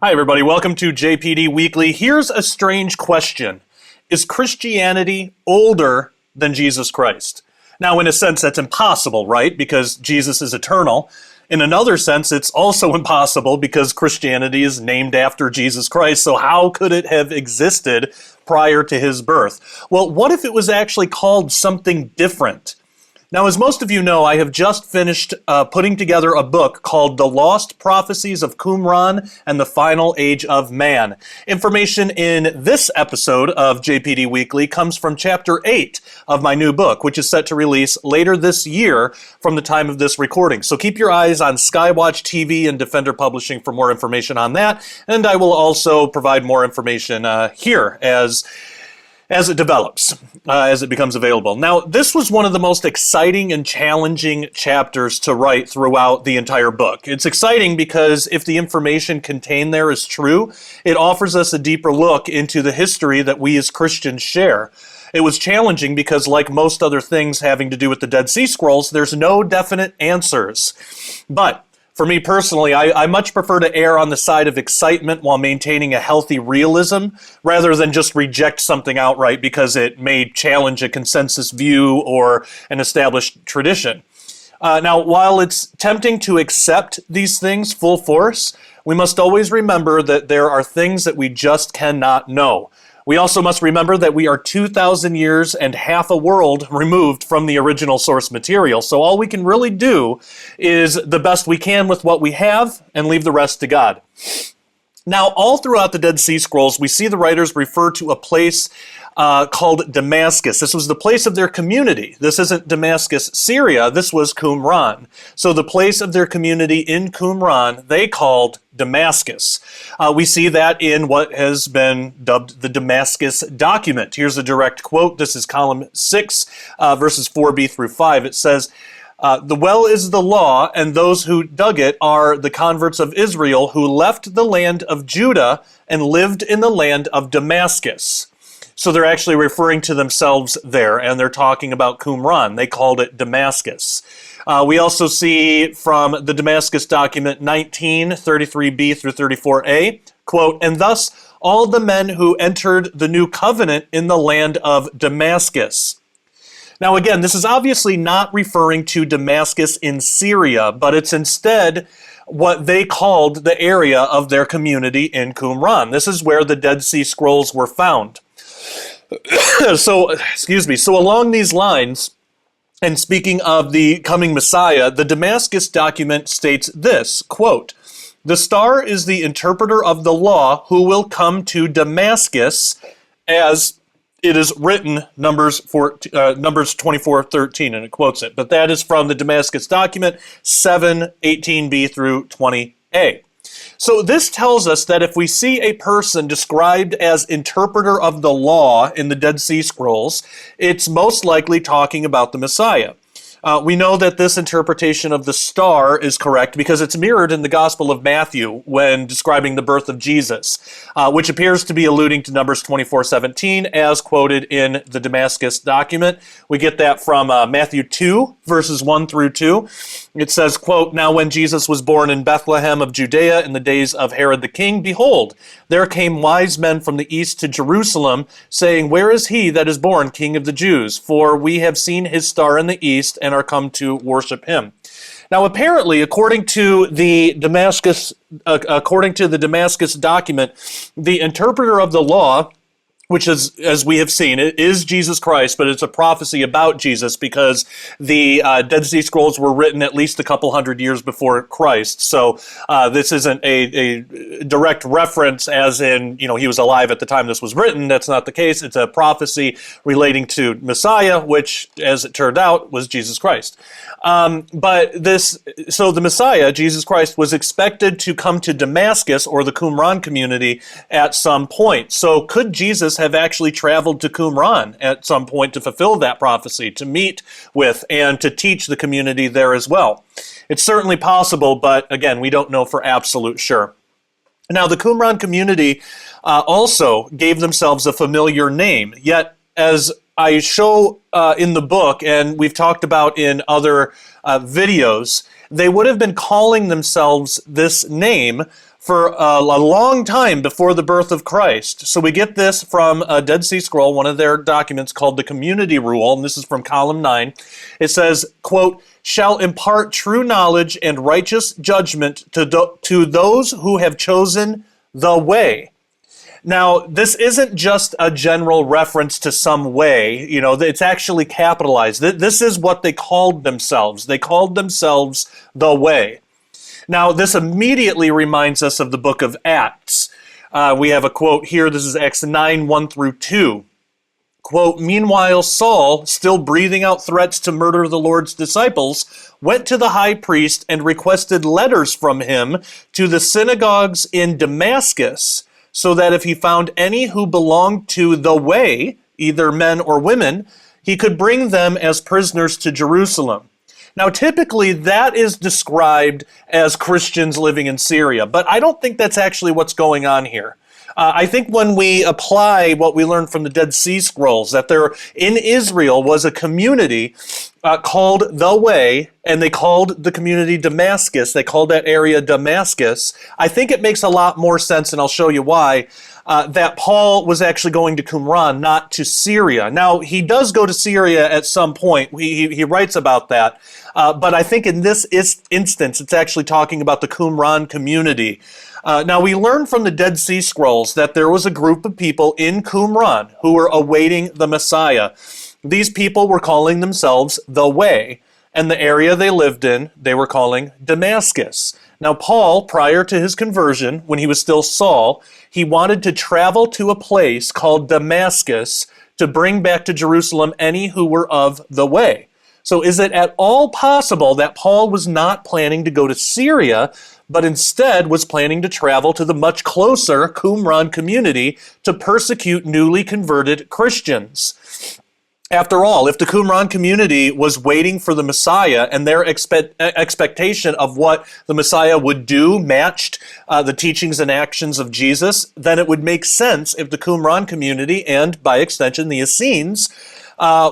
Hi, everybody. Welcome to JPD Weekly. Here's a strange question. Is Christianity older than Jesus Christ? Now, in a sense, that's impossible, right? Because Jesus is eternal. In another sense, it's also impossible because Christianity is named after Jesus Christ. So how could it have existed prior to his birth? Well, what if it was actually called something different? Now, as most of you know, I have just finished putting together a book called The Lost Prophecies of Qumran and the Final Age of Man. Information in this episode of JPD Weekly comes from Chapter 8 of my new book, which is set to release later this year from the time of this recording. So keep your eyes on Skywatch TV and Defender Publishing for more information on that, and I will also provide more information here as it develops, as it becomes available. Now, this was one of the most exciting and challenging chapters to write throughout the entire book. It's exciting because if the information contained there is true, it offers us a deeper look into the history that we as Christians share. It was challenging because, like most other things having to do with the Dead Sea Scrolls, there's no definite answers. But for me personally, I much prefer to err on the side of excitement while maintaining a healthy realism rather than just reject something outright because it may challenge a consensus view or an established tradition. Now, while it's tempting to accept these things full force, we must always remember that there are things that we just cannot know. We also must remember that we are 2,000 years and half a world removed from the original source material. So all we can really do is the best we can with what we have and leave the rest to God. Now, all throughout the Dead Sea Scrolls, we see the writers refer to a place called Damascus. This was the place of their community. This isn't Damascus, Syria. This was Qumran. So the place of their community in Qumran, they called Damascus. We see that in what has been dubbed the Damascus Document. Here's a direct quote. This is column 6, verses 4b through 5. It says, "The well is the law, and those who dug it are the converts of Israel who left the land of Judah and lived in the land of Damascus." So they're actually referring to themselves there, and they're talking about Qumran. They called it Damascus. We also see from the Damascus Document 19:33b through 34a, quote, "And thus all the men who entered the new covenant in the land of Damascus." Now again, this is obviously not referring to Damascus in Syria, but it's instead what they called the area of their community in Qumran. This is where the Dead Sea Scrolls were found. So along these lines, and speaking of the coming Messiah, the Damascus Document states this, quote, "The star is the interpreter of the law who will come to Damascus as it is written," Numbers 24:13, and it quotes it. But that is from the Damascus Document 7:18b through 20a. So this tells us that if we see a person described as interpreter of the law in the Dead Sea Scrolls, it's most likely talking about the Messiah. We know that this interpretation of the star is correct because it's mirrored in the Gospel of Matthew when describing the birth of Jesus, which appears to be alluding to Numbers 24:17 as quoted in the Damascus Document. We get that from Matthew 2, verses 1 through 2. It says, quote, "Now when Jesus was born in Bethlehem of Judea in the days of Herod the king, behold, there came wise men from the east to Jerusalem, saying, Where is he that is born King of the Jews? For we have seen his star in the east and are come to worship him." Now, apparently, according to the Damascus Document, the interpreter of the law, which is, as we have seen, it is Jesus Christ, but it's a prophecy about Jesus because the Dead Sea Scrolls were written at least a couple hundred years before Christ. So this isn't a direct reference as in, he was alive at the time this was written. That's not the case. It's a prophecy relating to Messiah, which, as it turned out, was Jesus Christ. So the Messiah, Jesus Christ, was expected to come to Damascus or the Qumran community at some point. So could Jesus have actually traveled to Qumran at some point to fulfill that prophecy, to meet with and to teach the community there as well? It's certainly possible, but again, we don't know for absolute sure. Now, the Qumran community also gave themselves a familiar name, yet as I show in the book, and we've talked about in other videos, they would have been calling themselves this name for a long time before the birth of Christ. So we get this from a Dead Sea Scroll, one of their documents called the Community Rule, and this is from column 9. It says, quote, shall impart true knowledge and righteous judgment to those who have chosen the way. Now, this isn't just a general reference to some way, it's actually capitalized. This is what they called themselves. They called themselves the way. Now, this immediately reminds us of the book of Acts. We have a quote here. This is Acts 9, 1 through 2. Quote, meanwhile, Saul, still breathing out threats to murder the Lord's disciples, went to the high priest and requested letters from him to the synagogues in Damascus, so that if he found any who belonged to the way, either men or women, he could bring them as prisoners to Jerusalem. Now, typically, that is described as Christians living in Syria, but I don't think that's actually what's going on here. I think when we apply what we learned from the Dead Sea Scrolls, that there in Israel was a community called the Way, and they called the community Damascus. They called that area Damascus. I think it makes a lot more sense, and I'll show you why, that Paul was actually going to Qumran, not to Syria. Now, he does go to Syria at some point. He writes about that. But I think in this instance, it's actually talking about the Qumran community. Now, we learn from the Dead Sea Scrolls that there was a group of people in Qumran who were awaiting the Messiah. These people were calling themselves the Way, and the area they lived in, they were calling Damascus. Now, Paul, prior to his conversion, when he was still Saul, he wanted to travel to a place called Damascus to bring back to Jerusalem any who were of the Way. So is it at all possible that Paul was not planning to go to Syria, but instead was planning to travel to the much closer Qumran community to persecute newly converted Christians? After all, if the Qumran community was waiting for the Messiah and their expectation of what the Messiah would do matched the teachings and actions of Jesus, then it would make sense if the Qumran community and, by extension, the Essenes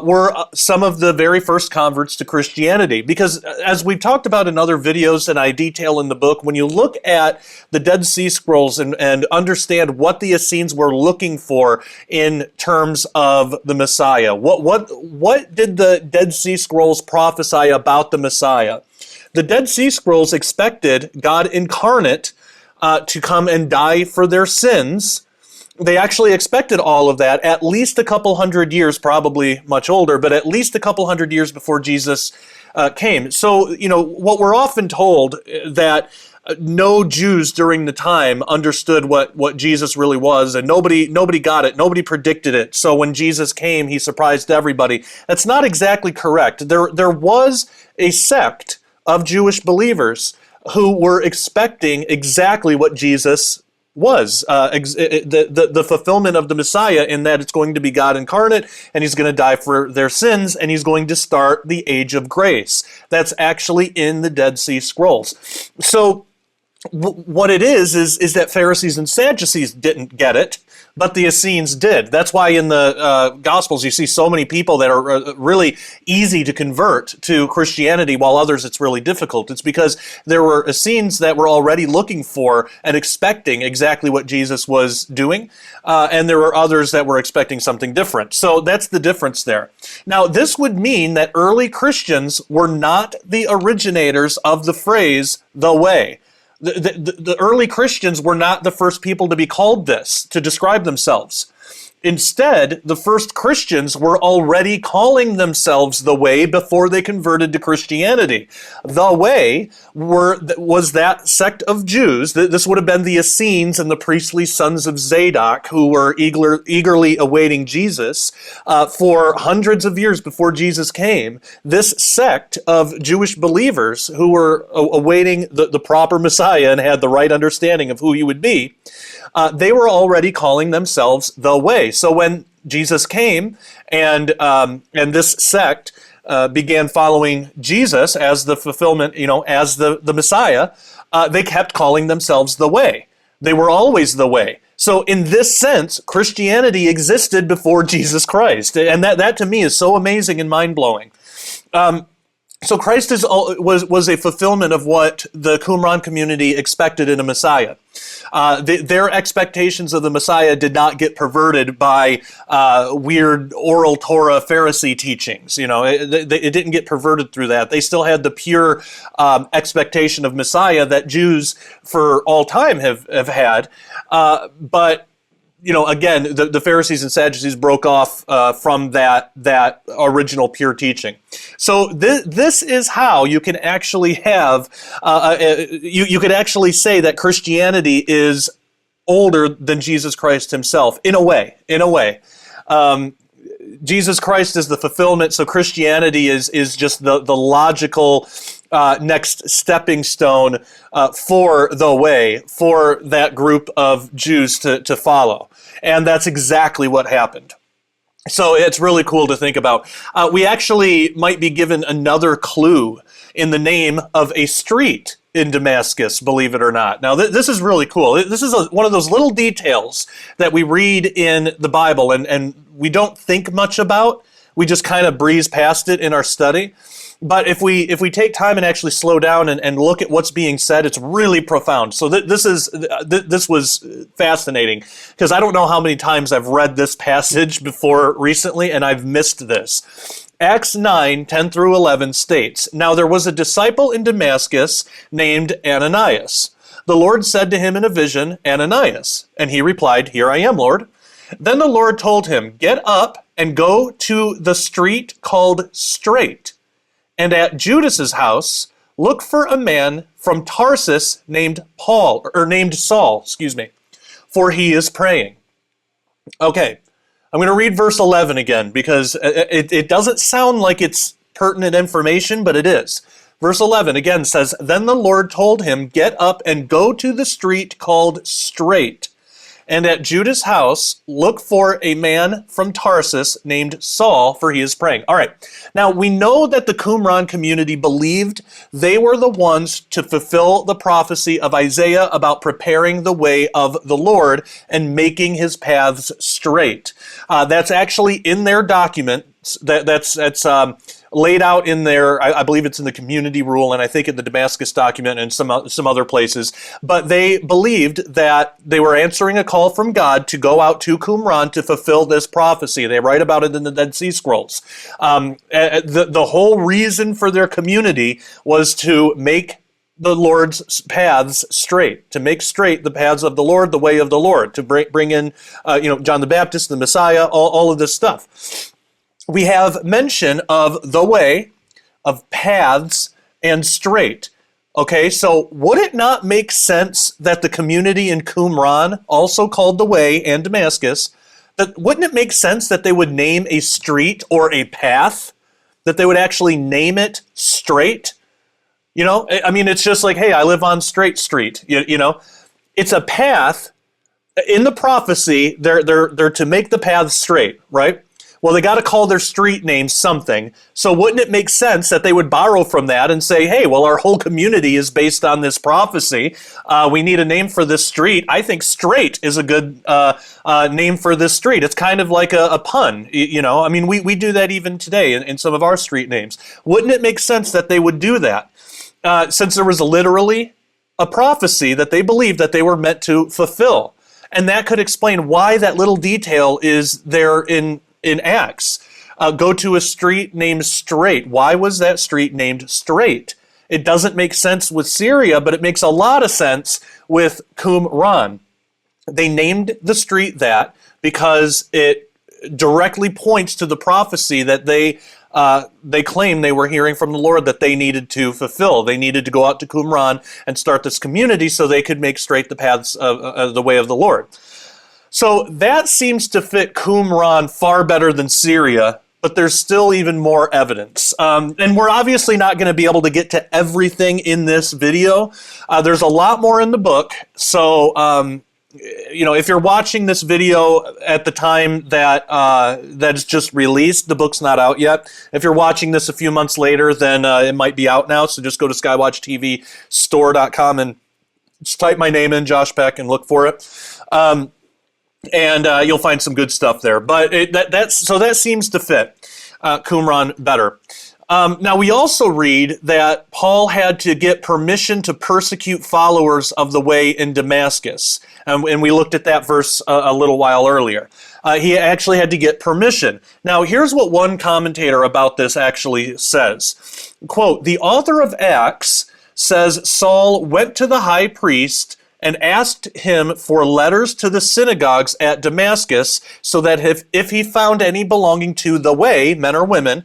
were some of the very first converts to Christianity. Because as we've talked about in other videos and I detail in the book, when you look at the Dead Sea Scrolls and understand what the Essenes were looking for in terms of the Messiah, what did the Dead Sea Scrolls prophesy about the Messiah? The Dead Sea Scrolls expected God incarnate to come and die for their sins. They actually expected all of that at least a couple hundred years, probably much older, but at least a couple hundred years before Jesus came. So, what we're often told that no Jews during the time understood what Jesus really was, and nobody got it, nobody predicted it. So when Jesus came, he surprised everybody. That's not exactly correct. There was a sect of Jewish believers who were expecting exactly what Jesus was, the fulfillment of the Messiah, in that it's going to be God incarnate, and he's going to die for their sins, and he's going to start the age of grace. That's actually in the Dead Sea Scrolls. So what it is that Pharisees and Sadducees didn't get it, but the Essenes did. That's why in the Gospels you see so many people that are really easy to convert to Christianity, while others it's really difficult. It's because there were Essenes that were already looking for and expecting exactly what Jesus was doing, and there were others that were expecting something different. So that's the difference there. Now, this would mean that early Christians were not the originators of the phrase, the way. The early Christians were not the first people to be called this, to describe themselves. Instead, the first Christians were already calling themselves the Way before they converted to Christianity. The Way was that sect of Jews. This would have been the Essenes and the priestly sons of Zadok, who were eagerly awaiting Jesus for hundreds of years before Jesus came. This sect of Jewish believers who were awaiting the proper Messiah and had the right understanding of who he would be, they were already calling themselves the Way. So when Jesus came and this sect began following Jesus as the fulfillment, as the Messiah, they kept calling themselves the Way. They were always the Way. So in this sense, Christianity existed before Jesus Christ. And that to me is so amazing and mind-blowing. So Christ was a fulfillment of what the Qumran community expected in a Messiah. Their expectations of the Messiah did not get perverted by weird oral Torah Pharisee teachings. It didn't get perverted through that. They still had the pure expectation of Messiah that Jews for all time have had. But again, the Pharisees and Sadducees broke off from that original pure teaching. So this is how you can actually have you could actually say that Christianity is older than Jesus Christ himself in a way. Jesus Christ is the fulfillment, so Christianity is just the logical next stepping stone for the way for that group of Jews to follow. And that's exactly what happened. So it's really cool to think about. We actually might be given another clue in the name of a street in Damascus, believe it or not. Now, this is really cool. This is one of those little details that we read in the Bible and we don't think much about. We just kind of breeze past it in our study. But if we take time and actually slow down and look at what's being said, it's really profound. So this was fascinating because I don't know how many times I've read this passage before recently, and I've missed this. Acts 9:10 through 11 states, "Now there was a disciple in Damascus named Ananias. The Lord said to him in a vision, 'Ananias.' And he replied, 'Here I am, Lord.' Then the Lord told him, 'Get up and go to the street called Straight, and at Judas's house, look for a man from Tarsus named Saul, for he is praying.'" Okay, I'm going to read verse 11 again because it doesn't sound like it's pertinent information, but it is. Verse 11 again says, "Then the Lord told him, 'Get up and go to the street called Straight, and at Judas' house, look for a man from Tarsus named Saul, for he is praying.'" All right. Now, we know that the Qumran community believed they were the ones to fulfill the prophecy of Isaiah about preparing the way of the Lord and making his paths straight. That's actually in their document. That's laid out in there. I believe it's in the community rule, and I think in the Damascus Document and some other places. But they believed that they were answering a call from God to go out to Qumran to fulfill this prophecy. They write about it in the Dead Sea Scrolls. The whole reason for their community was to make the Lord's paths straight, to make straight the paths of the Lord, the way of the Lord, to bring in John the Baptist, the Messiah, all of this stuff. We have mention of the way, of paths, and straight. Okay, so would it not make sense that the community in Qumran, also called the Way and Damascus, wouldn't it make sense that they would name a street or a path, that they would actually name it Straight? It's just like, hey, I live on Straight Street. It's a path. In the prophecy, they're to make the paths straight, right? Well, they got to call their street name something. So wouldn't it make sense that they would borrow from that and say, hey, well, our whole community is based on this prophecy. We need a name for this street. I think Straight is a good name for this street. It's kind of like a pun, we do that even today in some of our street names. Wouldn't it make sense that they would do that? Since there was literally a prophecy that they believed that they were meant to fulfill. And that could explain why that little detail is there in Acts. Go to a street named Straight. Why was that street named Straight? It doesn't make sense with Syria, but it makes a lot of sense with Qumran. They named the street that because it directly points to the prophecy that they claim they were hearing from the Lord that they needed to fulfill. They needed to go out to Qumran and start this community so they could make straight the paths of the way of the Lord. So that seems to fit Qumran far better than Syria, but there's still even more evidence. And we're obviously not going to be able to get to everything in this video. There's a lot more in the book. So, if you're watching this video at the time that it's just released, the book's not out yet. If you're watching this a few months later, then it might be out now. So just go to skywatchtvstore.com and just type my name in, Josh Peck, and look for it. And you'll find some good stuff there. But that seems to fit Qumran better. Now, we also read that Paul had to get permission to persecute followers of the way in Damascus. And we looked at that verse a little while earlier. He actually had to get permission. Now, here's what one commentator about this actually says. Quote, "The author of Acts says Saul went to the high priest and asked him for letters to the synagogues at Damascus so that if he found any belonging to the way, men or women,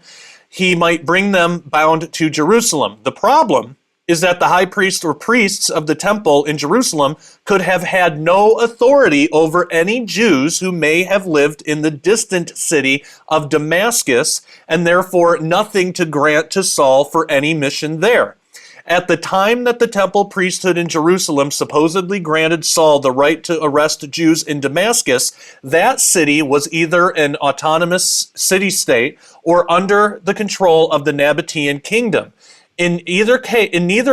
he might bring them bound to Jerusalem. The problem is that the high priest or priests of the temple in Jerusalem could have had no authority over any Jews who may have lived in the distant city of Damascus, and therefore nothing to grant to Saul for any mission there. At the time that the temple priesthood in Jerusalem supposedly granted Saul the right to arrest Jews in Damascus, that city was either an autonomous city-state or under the control of the Nabatean kingdom. In neither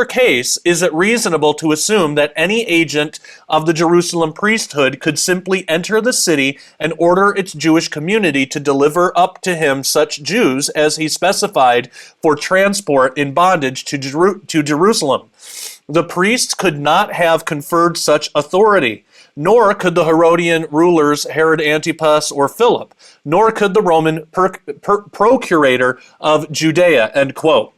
case is it reasonable to assume that any agent of the Jerusalem priesthood could simply enter the city and order its Jewish community to deliver up to him such Jews as he specified for transport in bondage to Jerusalem. The priests could not have conferred such authority, nor could the Herodian rulers Herod Antipas or Philip, nor could the Roman procurator of Judea," end quote.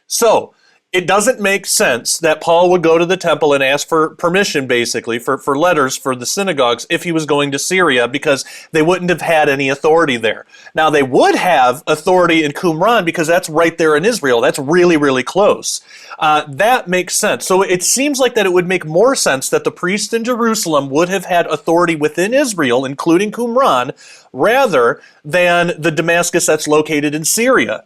So, it doesn't make sense that Paul would go to the temple and ask for permission, basically, for letters for the synagogues if he was going to Syria, because they wouldn't have had any authority there. Now, they would have authority in Qumran because that's right there in Israel. That's really, really close. That makes sense. So it seems like that it would make more sense that the priests in Jerusalem would have had authority within Israel, including Qumran, rather than the Damascus that's located in Syria.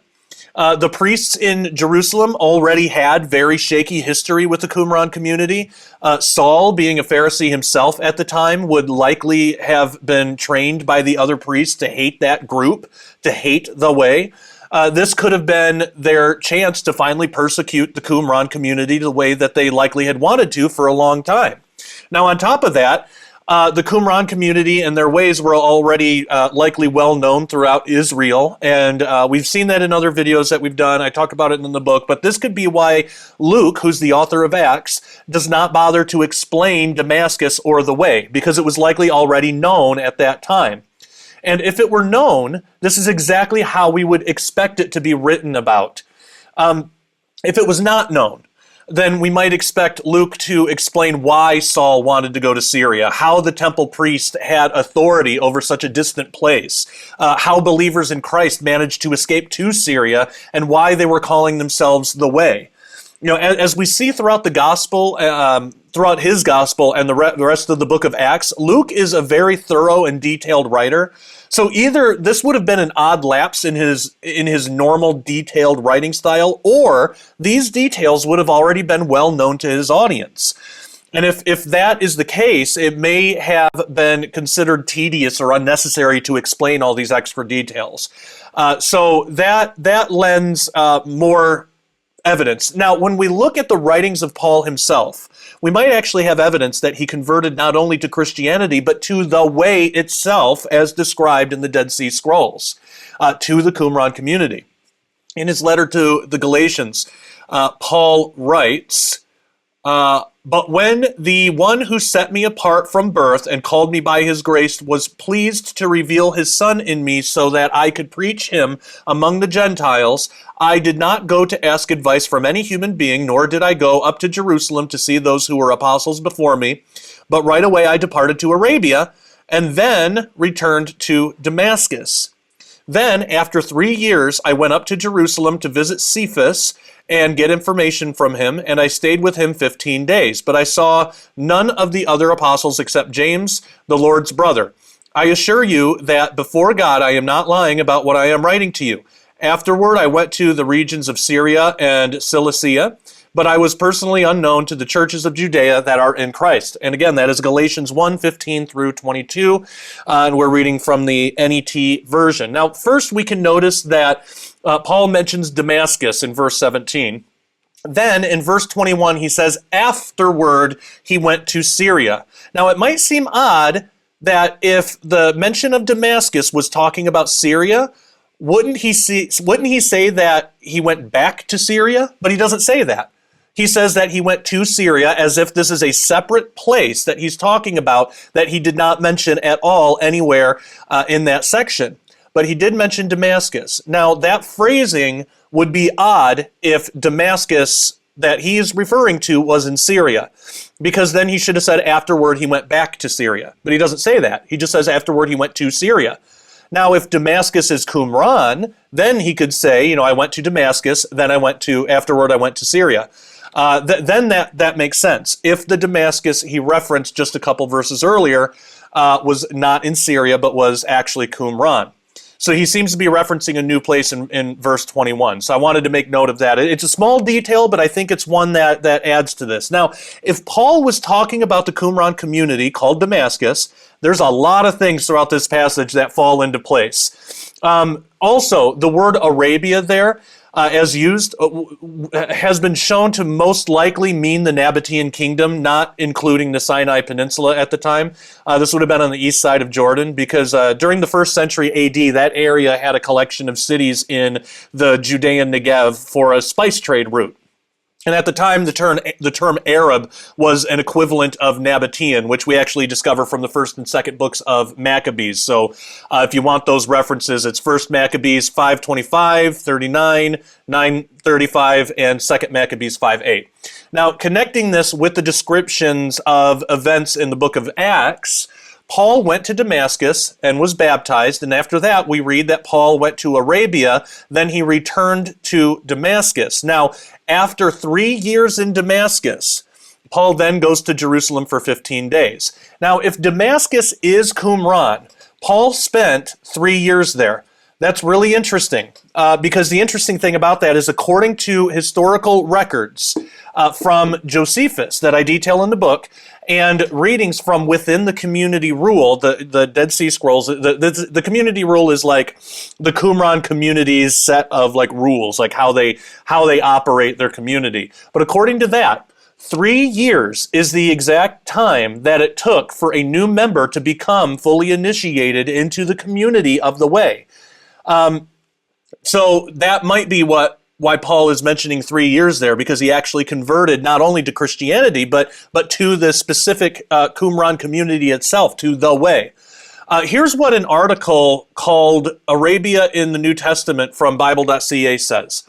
The priests in Jerusalem already had very shaky history with the Qumran community. Saul, being a Pharisee himself at the time, would likely have been trained by the other priests to hate that group, to hate the way. This could have been their chance to finally persecute the Qumran community the way that they likely had wanted to for a long time. Now, on top of that, the Qumran community and their ways were already likely well known throughout Israel, and we've seen that in other videos that we've done. I talk about it in the book, but this could be why Luke, who's the author of Acts, does not bother to explain Damascus or the way, because it was likely already known at that time. And if it were known, this is exactly how we would expect it to be written about. If it was not known, then we might expect Luke to explain why Saul wanted to go to Syria, how the temple priest had authority over such a distant place, how believers in Christ managed to escape to Syria, and why they were calling themselves the Way. You know, as we see throughout the gospel, throughout his gospel and the rest of the book of Acts, Luke is a very thorough and detailed writer. So either this would have been an odd lapse in his normal detailed writing style, or these details would have already been well known to his audience. And if that is the case, it may have been considered tedious or unnecessary to explain all these extra details. So that lends more evidence. Now, when we look at the writings of Paul himself, we might actually have evidence that he converted not only to Christianity, but to the way itself, as described in the Dead Sea Scrolls, to the Qumran community. In his letter to the Galatians, Paul writes, "But when the one who set me apart from birth and called me by his grace was pleased to reveal his Son in me so that I could preach him among the Gentiles, I did not go to ask advice from any human being, nor did I go up to Jerusalem to see those who were apostles before me, but right away I departed to Arabia and then returned to Damascus. Then, after 3 years, I went up to Jerusalem to visit Cephas and get information from him, and I stayed with him 15 days. But I saw none of the other apostles except James, the Lord's brother. I assure you that before God I am not lying about what I am writing to you. Afterward, I went to the regions of Syria and Cilicia, but I was personally unknown to the churches of Judea that are in Christ." And again, that is Galatians 1:15 through 22, and we're reading from the NET version. Now, first we can notice that Paul mentions Damascus in verse 17. Then in verse 21, he says, afterward he went to Syria. Now, it might seem odd that if the mention of Damascus was talking about Syria, wouldn't he say that he went back to Syria? But he doesn't say that. He says that he went to Syria as if this is a separate place that he's talking about that he did not mention at all anywhere in that section. But he did mention Damascus. Now, that phrasing would be odd if Damascus that he's referring to was in Syria, because then he should have said afterward he went back to Syria. But he doesn't say that. He just says afterward he went to Syria. Now, if Damascus is Qumran, then he could say, I went to Damascus, then afterward I went to Syria. Then that makes sense. If the Damascus he referenced just a couple verses earlier was not in Syria, but was actually Qumran. So he seems to be referencing a new place in verse 21. So I wanted to make note of that. It's a small detail, but I think it's one that adds to this. Now, if Paul was talking about the Qumran community called Damascus, there's a lot of things throughout this passage that fall into place. Also, the word Arabia there, as used, has been shown to most likely mean the Nabatean kingdom, not including the Sinai Peninsula at the time. This would have been on the east side of Jordan, because during the 1st century AD, that area had a collection of cities in the Judean Negev for a spice trade route. And at the time, the term Arab was an equivalent of Nabatean, which we actually discover from the 1st and 2nd books of Maccabees. So if you want those references, it's 1st Maccabees 5:25, 39, 9:35, and 2nd Maccabees 5:8. Now, connecting this with the descriptions of events in the book of Acts, Paul went to Damascus and was baptized, and after that we read that Paul went to Arabia, then he returned to Damascus. Now, after 3 years in Damascus, Paul then goes to Jerusalem for 15 days. Now, if Damascus is Qumran, Paul spent 3 years there. That's really interesting, because the interesting thing about that is, according to historical records from Josephus that I detail in the book, and readings from within the community rule, the Dead Sea Scrolls, the community rule is like the Qumran community's set of like rules, like how they operate their community. But according to that, 3 years is the exact time that it took for a new member to become fully initiated into the community of the way. So that might be why Paul is mentioning 3 years there, because he actually converted not only to Christianity, but to the specific Qumran community itself, to the way. Here's what an article called Arabia in the New Testament from Bible.ca says.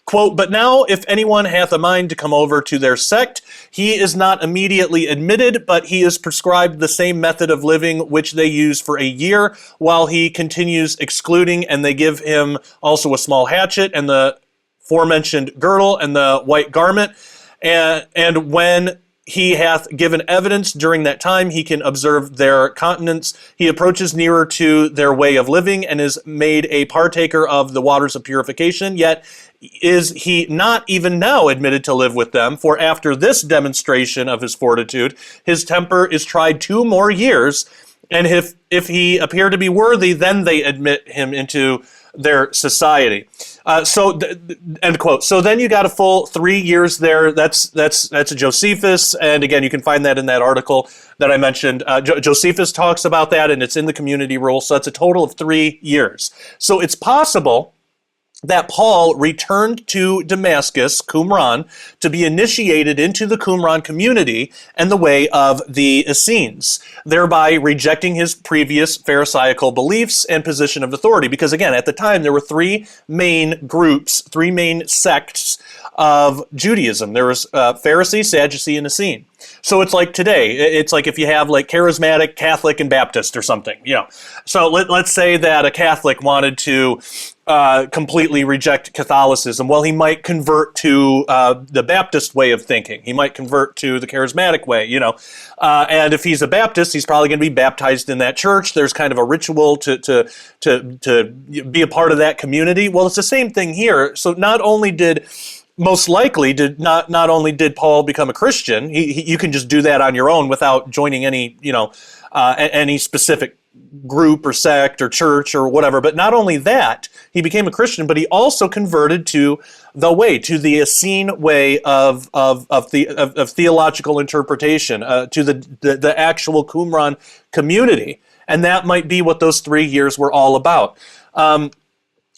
Quote, "But now if anyone hath a mind to come over to their sect, he is not immediately admitted, but he is prescribed the same method of living which they use for a year, while he continues excluding, and they give him also a small hatchet, and the aforementioned girdle, and the white garment, and when he hath given evidence during that time, he can observe their continence. He approaches nearer to their way of living, and is made a partaker of the waters of purification, yet is he not even now admitted to live with them, for after this demonstration of his fortitude, his temper is tried 2 more years, and if he appear to be worthy, then they admit him into their society." End quote. So then you got a full 3 years there. That's a Josephus, and again, you can find that in that article that I mentioned. Josephus talks about that, and it's in the community rule. So that's a total of 3 years. So it's possible that Paul returned to Damascus, Qumran, to be initiated into the Qumran community and the way of the Essenes, thereby rejecting his previous Pharisaical beliefs and position of authority. Because again, at the time, there were 3 main groups, 3 main sects of Judaism. There was Pharisee, Sadducee, and Essene. So it's like today. It's like if you have like Charismatic, Catholic, and Baptist or something. So let's say that a Catholic wanted to completely reject Catholicism. Well, he might convert to the Baptist way of thinking. He might convert to the Charismatic way, and if he's a Baptist, he's probably going to be baptized in that church. There's kind of a ritual to be a part of that community. Well, it's the same thing here. So not only did Paul become a Christian, you can just do that on your own without joining any specific group or sect or church or whatever. But not only that, he became a Christian, but he also converted to the way, to the Essene way of theological interpretation, to the actual Qumran community. And that might be what those 3 years were all about.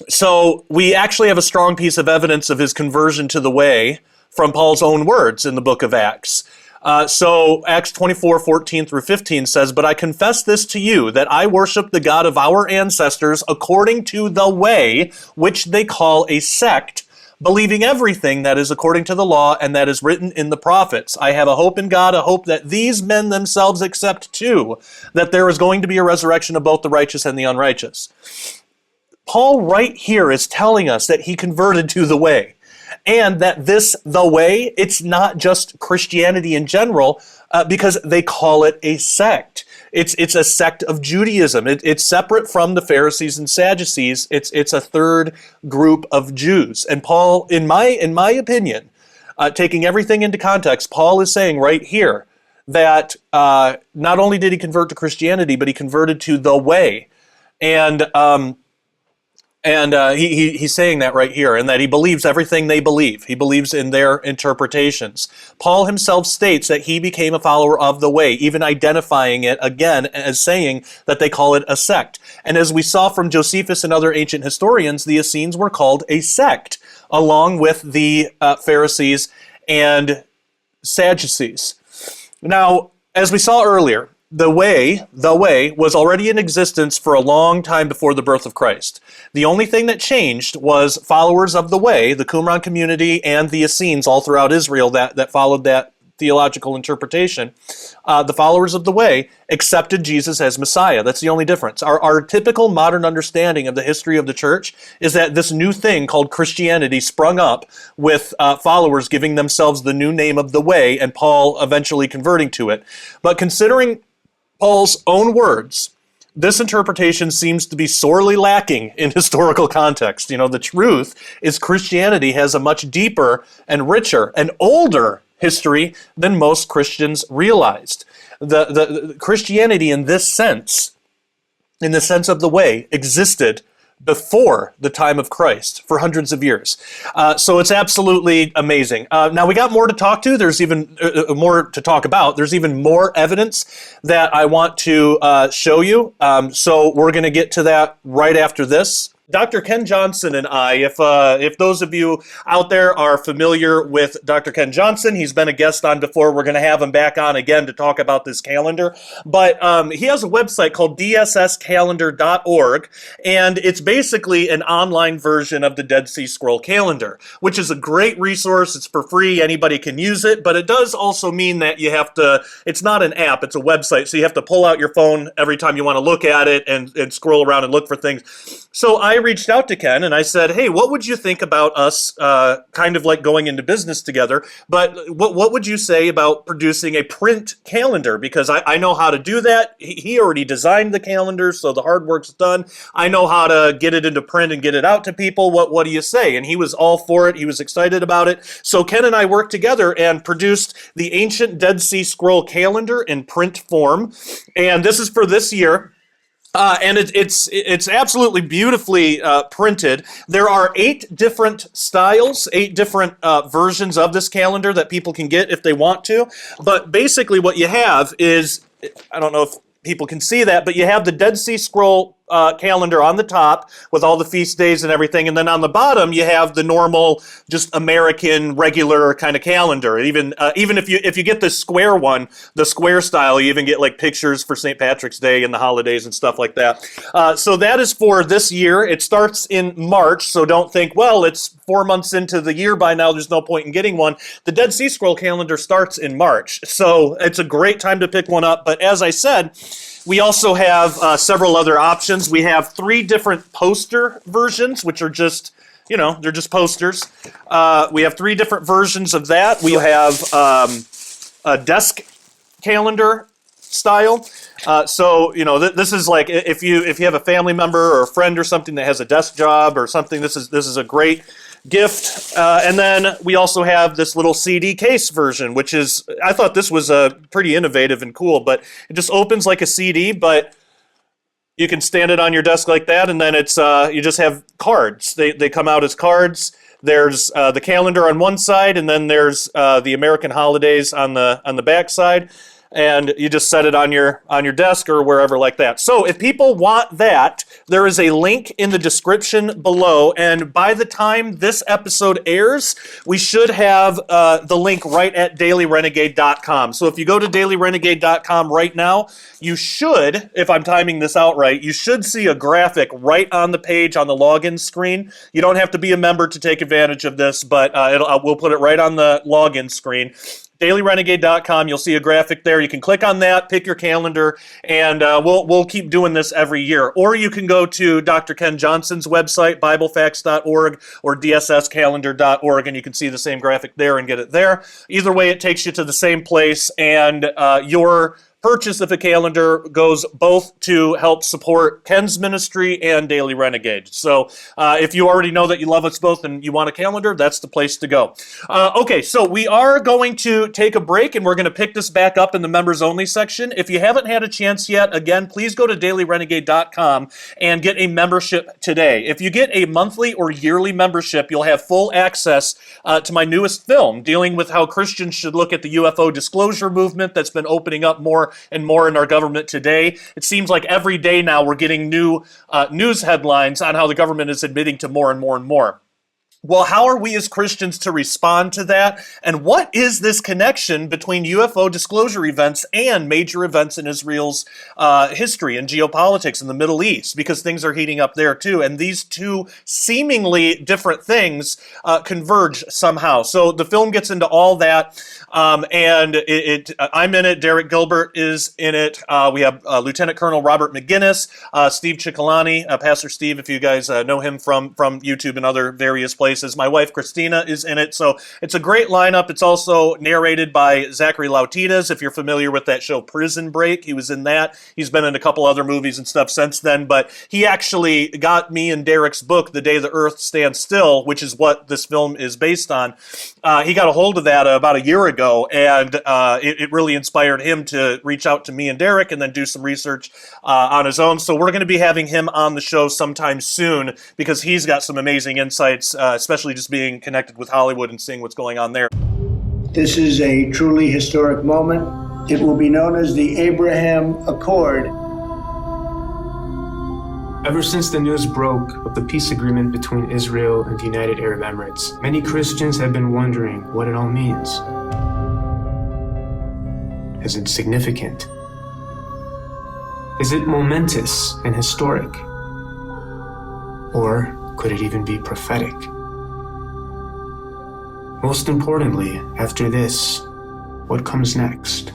So we actually have a strong piece of evidence of his conversion to the way from Paul's own words in the book of Acts. So Acts 24:14-15 says, "But I confess this to you, that I worship the God of our ancestors according to the way, which they call a sect, believing everything that is according to the law and that is written in the prophets. I have a hope in God, a hope that these men themselves accept too, that there is going to be a resurrection of both the righteous and the unrighteous." Paul right here is telling us that he converted to the way, and that the way, it's not just Christianity in general, because they call it a sect. It's a sect of Judaism. It's separate from the Pharisees and Sadducees. It's a third group of Jews. And Paul, in my opinion, taking everything into context, Paul is saying right here that not only did he convert to Christianity, but he converted to the way. And he's saying that right here, and that he believes everything they believe. He believes in their interpretations. Paul himself states that he became a follower of the way, even identifying it again as saying that they call it a sect. And as we saw from Josephus and other ancient historians, the Essenes were called a sect, along with the Pharisees and Sadducees. Now, as we saw earlier, the way was already in existence for a long time before the birth of Christ. The only thing that changed was followers of the way, the Qumran community and the Essenes all throughout Israel that followed that theological interpretation. The followers of the way accepted Jesus as Messiah. That's the only difference. Our typical modern understanding of the history of the church is that this new thing called Christianity sprung up with followers giving themselves the new name of the way, and Paul eventually converting to it. But considering Paul's own words, this interpretation seems to be sorely lacking in historical context. You know, the truth is Christianity has a much deeper and richer and older history than most Christians realized. The Christianity in this sense, in the sense of the way, existed before the time of Christ for hundreds of years. So it's absolutely amazing. Now we got more to talk to. There's even more to talk about. There's even more evidence that I want to show you. So we're going to get to that right after this. Dr. Ken Johnson and I, if those of you out there are familiar with Dr. Ken Johnson, he's been a guest on before. We're going to have him back on again to talk about this calendar. But he has a website called dsscalendar.org, and it's basically an online version of the Dead Sea Scroll calendar, which is a great resource. It's for free. Anybody can use it, but it does also mean that you have to, it's not an app, it's a website, so you have to pull out your phone every time you want to look at it and scroll around and look for things. So I reached out to Ken and I said, hey, what would you think about us kind of like going into business together? But what would you say about producing a print calendar? Because I know how to do that. He already designed the calendar, so the hard work's done. I know how to get it into print and get it out to people. What do you say? And he was all for it. He was excited about it. So Ken and I worked together and produced the ancient Dead Sea Scroll calendar in print form. And this is for this year. And it's absolutely beautifully printed. There are 8 different styles, 8 different versions of this calendar that people can get if they want to. But basically what you have is, I don't know if people can see that, but you have the Dead Sea Scroll calendar on the top with all the feast days and everything, and then on the bottom you have the normal, just American, regular kind of calendar. Even if you get the square one, the square style, you even get like pictures for St. Patrick's Day and the holidays and stuff like that. So that is for this year. It starts in March, so don't think, well, it's 4 months into the year by now, there's no point in getting one. The Dead Sea Scroll calendar starts in March, so it's a great time to pick one up. But as I said, we also have several other options. We have 3 different poster versions, which are just, they're just posters. We have 3 different versions of that. We have a desk calendar style. So this is like if you have a family member or a friend or something that has a desk job or something, this is a great gift. And then we also have this little CD case version, which is, I thought this was pretty innovative and cool, but it just opens like a CD, but you can stand it on your desk like that, and then it's you just have cards. They come out as cards. There's the calendar on one side, and then there's the American holidays on the back side. and you just set it on your desk or wherever like that. So if people want that, there is a link in the description below, and by the time this episode airs, we should have the link right at dailyrenegade.com. So if you go to dailyrenegade.com right now, you should, if I'm timing this out right, you should see a graphic right on the page on the login screen. You don't have to be a member to take advantage of this, but we'll put it right on the login screen. dailyrenegade.com, you'll see a graphic there. You can click on that, pick your calendar, and we'll keep doing this every year. Or you can go to Dr. Ken Johnson's website, biblefacts.org or dsscalendar.org, and you can see the same graphic there and get it there. Either way, it takes you to the same place, and your purchase of a calendar goes both to help support Ken's ministry and Daily Renegade. So if you already know that you love us both and you want a calendar, that's the place to go. Okay, so we are going to take a break, and we're going to pick this back up in the members only section. If you haven't had a chance yet, again, please go to dailyrenegade.com and get a membership today. If you get a monthly or yearly membership, you'll have full access to my newest film dealing with how Christians should look at the UFO disclosure movement that's been opening up more and more in our government today. It seems like every day now we're getting new news headlines on how the government is admitting to more and more and more. Well, how are we as Christians to respond to that? And what is this connection between UFO disclosure events and major events in Israel's history and geopolitics in the Middle East? Because things are heating up there too. And these two seemingly different things converge somehow. So the film gets into all that. And I'm in it. Derek Gilbert is in it. We have Lieutenant Colonel Robert McGinnis, Steve Ciccolani, Pastor Steve, if you guys know him from YouTube and other various places. My wife, Christina, is in it. So it's a great lineup. It's also narrated by Zachary Lautitas. If you're familiar with that show, Prison Break, he was in that. He's been in a couple other movies and stuff since then. But he actually got me and Derek's book, The Day the Earth Stands Still, which is what this film is based on. He got a hold of that about a year ago, and it really inspired him to reach out to me and Derek and then do some research on his own. So we're going to be having him on the show sometime soon because he's got some amazing insights, especially just being connected with Hollywood and seeing what's going on there. This is a truly historic moment. It will be known as the Abraham Accord. Ever since the news broke of the peace agreement between Israel and the United Arab Emirates, many Christians have been wondering what it all means. Is it significant? Is it momentous and historic? Or could it even be prophetic? Most importantly, after this, what comes next?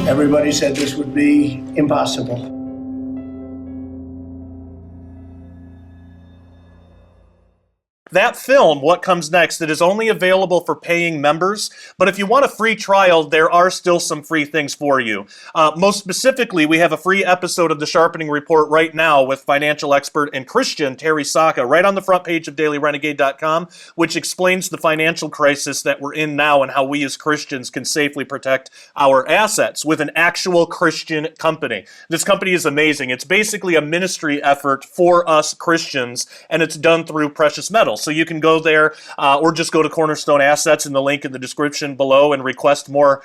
Everybody said this would be impossible. That film, What Comes Next, it is only available for paying members, but if you want a free trial, there are still some free things for you. Most specifically, we have a free episode of The Sharpening Report right now with financial expert and Christian Terry Saka right on the front page of dailyrenegade.com, which explains the financial crisis that we're in now and how we as Christians can safely protect our assets with an actual Christian company. This company is amazing. It's basically a ministry effort for us Christians, and it's done through precious metals. So you can go there or just go to Cornerstone Assets in the link in the description below and request more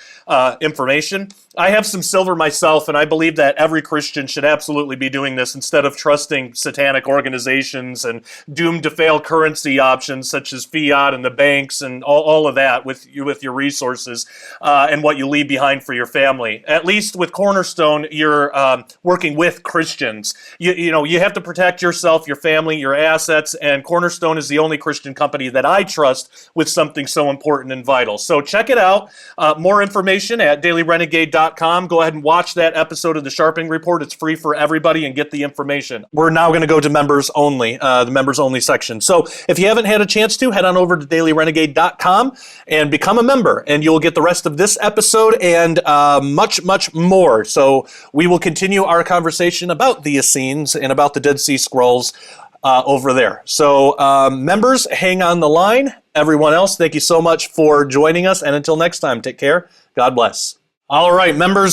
information. I have some silver myself, and I believe that every Christian should absolutely be doing this instead of trusting satanic organizations and doomed to fail currency options such as fiat and the banks and all of that with your resources and what you leave behind for your family. At least with Cornerstone, you're working with Christians. You have to protect yourself, your family, your assets, and Cornerstone is the only Christian company that I trust with something so important and vital. So check it out. More information at dailyrenegade.com. Go ahead and watch that episode of The Sharpening Report. It's free for everybody and get the information. We're now going to go to members only, the members only section. So if you haven't had a chance to, head on over to dailyrenegade.com and become a member, and you'll get the rest of this episode and much, much more. So we will continue our conversation about the Essenes and about the Dead Sea Scrolls over there. So members, hang on the line. Everyone else, thank you so much for joining us. And until next time, take care. God bless. All right, members.